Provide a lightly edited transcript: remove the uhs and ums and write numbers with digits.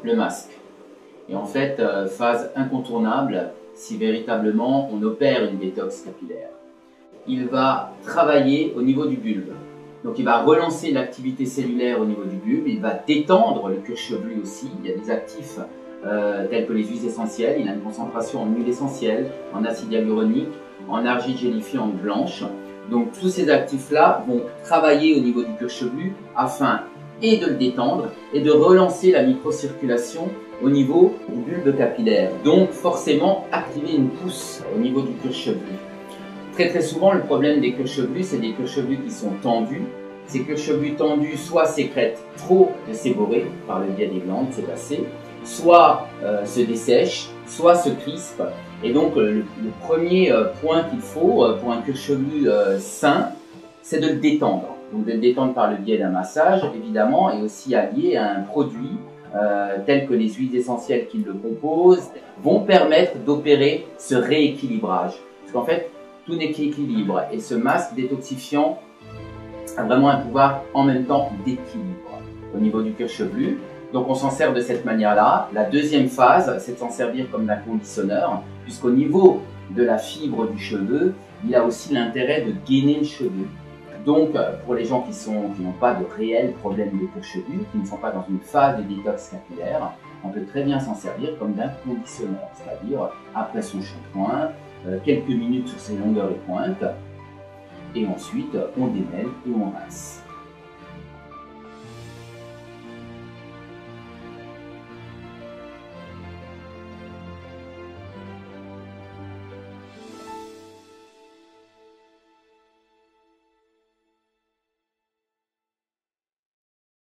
le masque. Et en fait, phase incontournable si véritablement on opère une détox capillaire. Il va travailler au niveau du bulbe. Donc il va relancer l'activité cellulaire au niveau du bulbe, il va détendre le cuir chevelu aussi. Il y a des actifs tels que les huiles essentielles, il a une concentration en huile essentielle, en acide hyaluronique, en argile gélifiante blanche. Donc tous ces actifs-là vont travailler au niveau du cuir chevelu afin et de le détendre et de relancer la microcirculation au niveau du bulbe capillaire. Donc forcément activer une pousse au niveau du cuir chevelu. Très souvent, le problème des cuirs chevelus, c'est des cuirs chevelus qui sont tendus. Ces cuirs chevelus tendus, soit sécrètent trop de séborrhée par le biais des glandes sébacées, soit se dessèchent, soit se crispent. Et donc, le premier point qu'il faut pour un cuir chevelu sain, c'est de le détendre. Donc, de le détendre par le biais d'un massage, évidemment, et aussi allié à un produit tels que les huiles essentielles qui le composent, vont permettre d'opérer ce rééquilibrage. Parce qu'en fait, tout n'est qu'équilibre et ce masque détoxifiant a vraiment un pouvoir en même temps d'équilibre au niveau du cuir chevelu. Donc on s'en sert de cette manière-là. La deuxième phase, c'est de s'en servir comme d'un conditionneur, puisqu'au niveau de la fibre du cheveu, il a aussi l'intérêt de gainer le cheveu. Donc pour les gens qui n'ont pas de réels problèmes de cuir chevelu, qui ne sont pas dans une phase de détox capillaire, on peut très bien s'en servir comme d'un conditionneur, c'est-à-dire après son shampoing, quelques minutes sur ses longueurs et pointes, et ensuite on démêle et on rince.